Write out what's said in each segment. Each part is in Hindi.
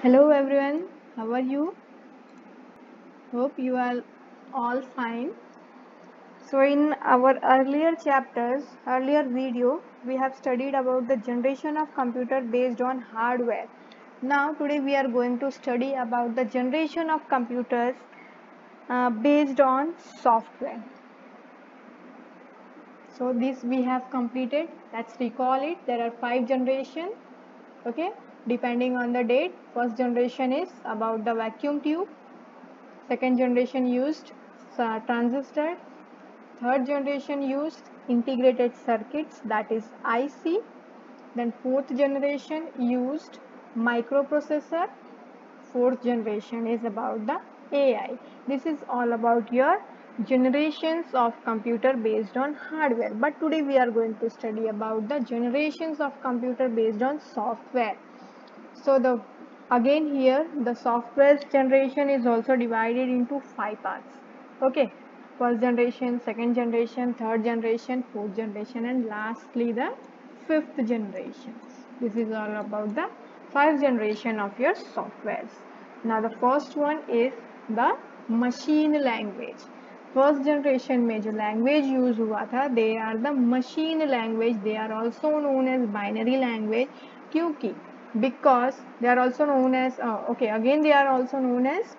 Hello everyone, how are you? Hope you are all fine. So in our earlier video, we have studied about the generation of computer based on hardware. Now today we are going to study about the generation of computers based on software. So this we have completed. Let's recall it. There are 5 generations. Okay, depending on the date. First generation is about the vacuum tube. Second generation used transistor. Third generation used integrated circuits, that is IC. Then fourth generation used microprocessor. Fourth generation is about the AI. This is all about your generations of computer based on hardware. But today we are going to study about the generations of computer based on software. So again here the software generation is also divided into 5 parts. Okay, first generation, second generation, third generation, fourth generation, and lastly the fifth generation. This is all about the 5 generation of your softwares. Now the first one is the machine language. First generation में जो लैंग्वेज यूज हुआ था they are the machine language. They are also known as binary language. क्योंकि because they are also known as they are also known as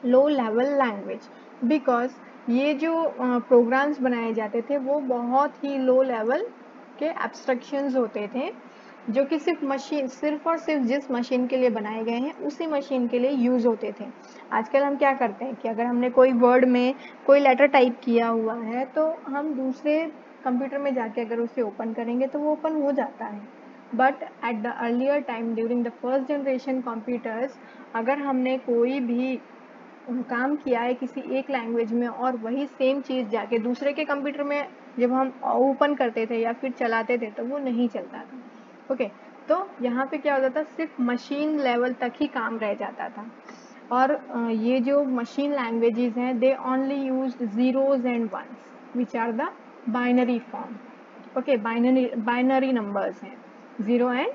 low level language because ये जो प्रोग्राम्स बनाए जाते थे वो बहुत ही लो लेवल के एब्स्ट्रक्शंस होते थे जो कि सिर्फ और सिर्फ जिस मशीन के लिए बनाए गए हैं उसी मशीन के लिए यूज़ होते थे. आजकल हम क्या करते हैं कि अगर हमने कोई वर्ड में कोई लेटर टाइप किया हुआ है तो हम दूसरे कंप्यूटर में जाके अगर उसे ओपन करेंगे तो वो ओपन हो जाता है. But at the earlier time during the first generation computers अगर हमने कोई भी काम किया है किसी एक लैंग्वेज में और वही सेम चीज़ जाके दूसरे के कंप्यूटर में जब हम ओपन करते थे या फिर चलाते थे तो वो नहीं चलता था. ओके, तो यहाँ पे क्या होता था सिर्फ मशीन लेवल तक ही काम रह जाता था. और ये जो मशीन लैंग्वेजेस हैं they only used zeros and ones which are the binary form. Okay, binary numbers हैं 0 एंड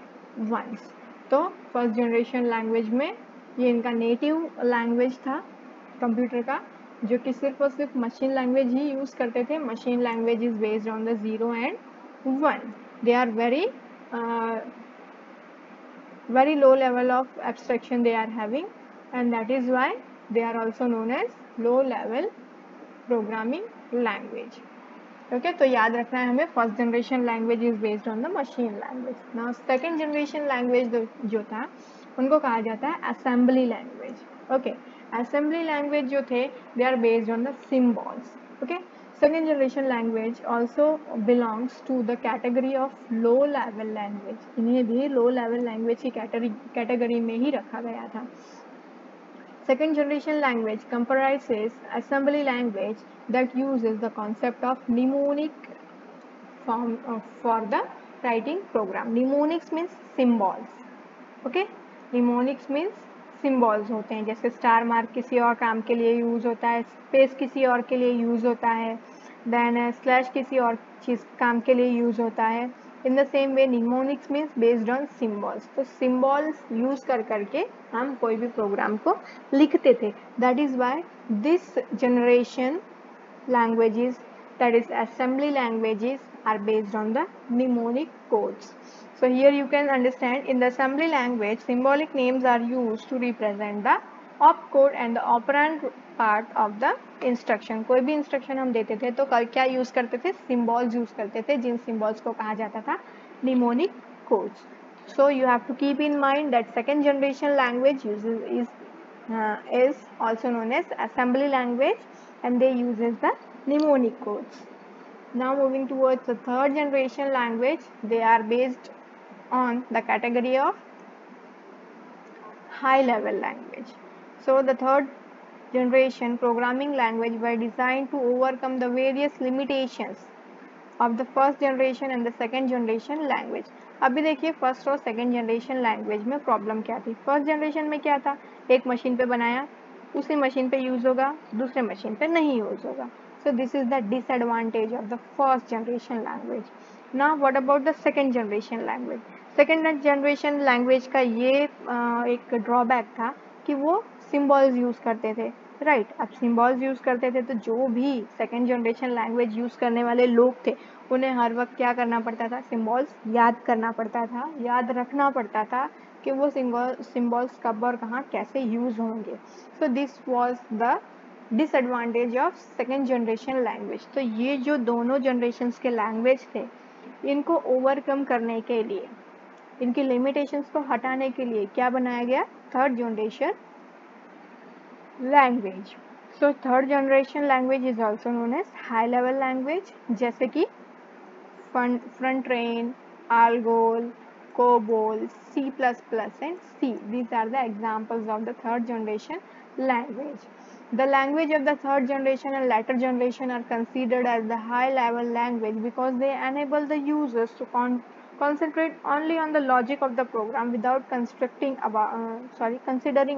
1. तो फर्स्ट जनरेशन लैंग्वेज में ये इनका नेटिव लैंग्वेज था कंप्यूटर का जो कि सिर्फ और सिर्फ मशीन लैंग्वेज ही यूज़ करते थे. Machine language is based on the 0 and 1. They are very low level of abstraction they are having and that is why they are also known as low level programming language. Okay, तो याद रखना है हमें first generation language is based on the machine language. Now second generation language जो था उनको कहा जाता है assembly language. Okay, assembly language जो थे they are based on the symbols. Okay, second generation language also belongs to the category of low level language. इन्हें भी low level language की कैटेगरी में ही रखा गया था. Second generation language comprises assembly language that uses the concept of mnemonic form for the writing program. Mnemonics means symbols. Okay, mnemonics means symbols होते हैं जैसे स्टार मार्क किसी और काम के लिए यूज़ होता है, स्पेस किसी और के लिए यूज़ होता है, देन स्लैश किसी और चीज़ काम के लिए यूज़ होता है. In the same way mnemonics means based on symbols. तो सिम्बॉल्स यूज़ कर करके हम कोई भी प्रोग्राम को लिखते थे. That is why this generation languages that is assembly languages are based on the mnemonic codes. So here you can understand in the assembly language symbolic names are used to represent the opcode and the operand part of the instruction. कोई भी instruction हम देते थे तो क्या यूज़ करते थे symbols यूज़ करते थे जिन symbols को कहा जाता था mnemonic codes. So you have to keep in mind that second generation language is also known as assembly language and they uses the mnemonic codes. Now moving towards the third generation language, they are based on the category of high level language. So the third generation programming language were designed to overcome the various limitations of the first generation and the second generation language. अभी देखिए फर्स्ट और सेकेंड जनरेशन लैंग्वेज में प्रॉब्लम क्या थी. फर्स्ट जनरेशन में क्या था, एक मशीन पे बनाया उसी मशीन पे यूज़ होगा दूसरे मशीन पे नहीं यूज़ होगा. So this is the disadvantage of the first generation language. Now what about the second generation language? Second generation language का ये एक ड्रॉबैक था कि वो सिम्बॉल्स यूज़ करते थे, राइट। अब सिम्बॉल्स यूज़ करते थे तो जो भी सेकेंड जनरेशन लैंग्वेज यूज़ करने वाले लोग थे उन्हें हर वक्त क्या करना पड़ता था, सिम्बॉल्स याद करना पड़ता था, याद रखना पड़ता था कि वो सिम्बॉल्स कब और कहाँ कैसे यूज़ होंगे। So this was the disadvantage of second generation language. तो ये जो दोनों जनरेशन्स के लैंग्वेज थे, इनको ओवरकम करने के लिए, इनकी लिमिटेशंस को हटाने के लिए क्या बनाया गया, third generation language. So third generation language is also known as high level language, जैसे कि FORTRAN, ALGOL, COBOL, C++ and C. These are the examples of the third generation language. The language of the third generation and later generation are considered as the high level language because they enable the users to concentrate only on the logic of the program without considering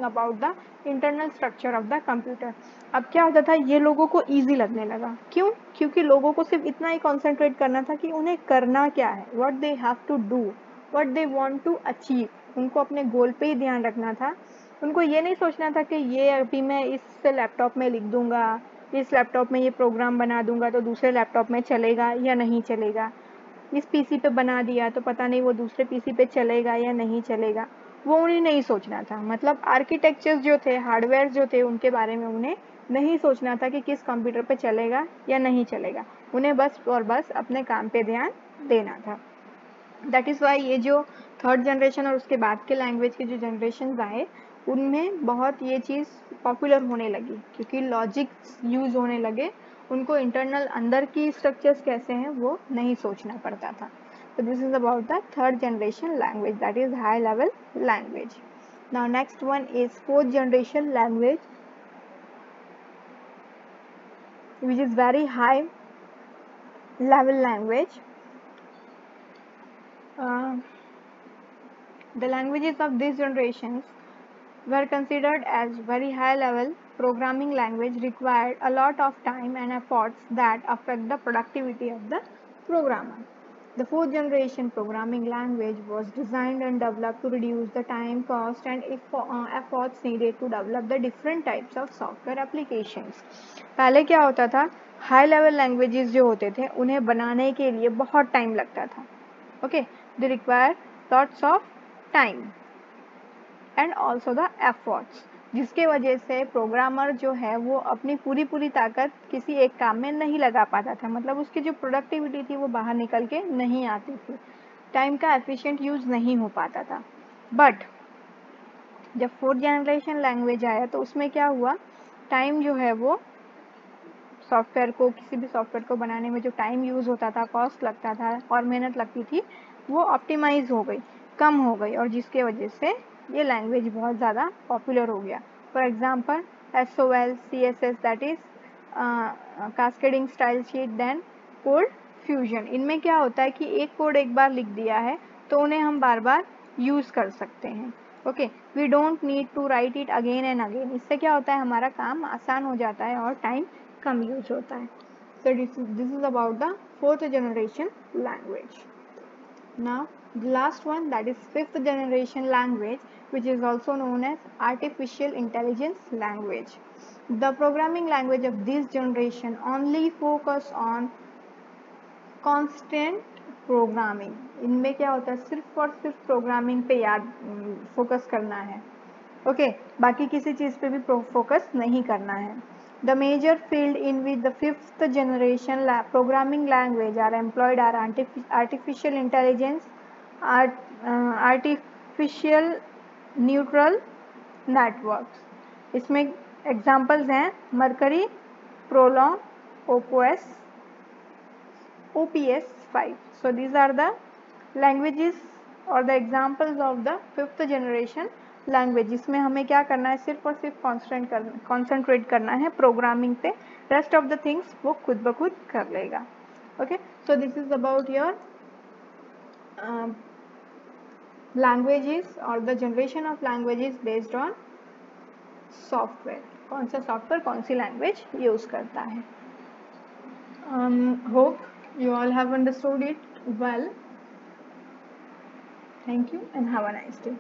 about the internal structure of the computer. अब क्या होता था, ये लोगों को ईजी लगने लगा, क्यों, क्योंकि लोगों को सिर्फ इतना ही कॉन्सेंट्रेट करना था कि उन्हें करना क्या है, what they have to do, what they want to achieve. उनको अपने गोल पे ही ध्यान रखना था। उनको ये नहीं सोचना था कि ये अभी मैं इस लैपटॉप में लिख दूंगा, इस लैपटॉप में ये प्रोग्राम बना दूंगा तो दूसरे लैपटॉप में चलेगा या नहीं चलेगा, इस पीसी पे बना दिया तो पता नहीं वो दूसरे पीसी पे चलेगा या नहीं चलेगा, वो उन्हें नहीं सोचना था। मतलब आर्किटेक्चर्स जो थे, हार्डवेयर जो थे, उनके बारे में उन्हें नहीं सोचना था कि किस कंप्यूटर पे चलेगा या नहीं चलेगा। उन्हें बस और बस अपने काम पे ध्यान देना था। दैट इज़ वाई ये जो थर्ड जनरेशन और उसके बाद के लैंग्वेज के जो जनरेशन आए, उनमें बहुत ये चीज़ पॉपुलर होने लगी, क्योंकि लॉजिक्स यूज़ होने लगे। उनको इंटरनल अंदर की स्ट्रक्चर्स कैसे हैं वो नहीं सोचना पड़ता था। So this is about the third generation language, that is high level language. Now next one is fourth generation language, which is very high level language. The languages of these generations were considered as very high level programming language, required a lot of time and efforts that affect the productivity of the programmer. The fourth generation programming language was designed and developed to reduce the time, cost and efforts needed to develop the different types of software applications. पहले क्या होता था, हाई लेवल लैंग्वेजेस जो होते थे उन्हें बनाने के लिए बहुत टाइम लगता था। Okay, they require lots of time and also the efforts, जिसके वजह से प्रोग्रामर जो है वो अपनी पूरी ताकत किसी एक काम में नहीं लगा पाता था। मतलब उसकी जो प्रोडक्टिविटी थी वो बाहर निकल के नहीं आती थी, टाइम का एफिशिएंट यूज़ नहीं हो पाता था। बट जब फोर्थ जनरेशन लैंग्वेज आया तो उसमें क्या हुआ, टाइम जो है वो सॉफ्टवेयर को, किसी भी सॉफ्टवेयर को बनाने में जो टाइम यूज़ होता था, कॉस्ट लगता था और मेहनत लगती थी, वो ऑप्टिमाइज हो गई, कम हो गई, और जिसके वजह से ये लैंग्वेज बहुत ज़्यादा पॉपुलर हो गया। For example SOL, CSS, that is cascading style sheet, then ColdFusion. इनमें क्या होता है कि एक कोड एक बार लिख दिया है तो उन्हें हम बार बार यूज़ कर सकते हैं। Okay, we don't need to write it again and again. इससे क्या होता है, हमारा काम आसान हो जाता है और टाइम कम यूज होता है। So this is about the fourth generation language. Now the last one, that is fifth generation language, which is also known as artificial intelligence language. The programming language of this generation only focus on constant programming. इनमें क्या होता है, सिर्फ और सिर्फ प्रोग्रामिंग पे याद फोकस करना है। ओके, बाकी किसी चीज़ पे भी फोकस नहीं करना है। The major field in which the fifth generation programming language are employed are artificial intelligence, artificial neural networks. इसमें examples हैं Mercury, Prolong, OPS5. So these are the languages और the examples of the fifth generation language. इसमें हमें क्या करना है, सिर्फ और सिर्फ कॉन्सेंट्रेट करना है प्रोग्रामिंग पे, रेस्ट ऑफ द थिंग्स वो खुद ब खुद कर लेगा। Okay, so this is about your languages और the generation of languages based on software, कौन सा सॉफ्टवेयर कौन सी लैंग्वेज यूज करता है। होप you all have understood it well. Thank you and have a nice day.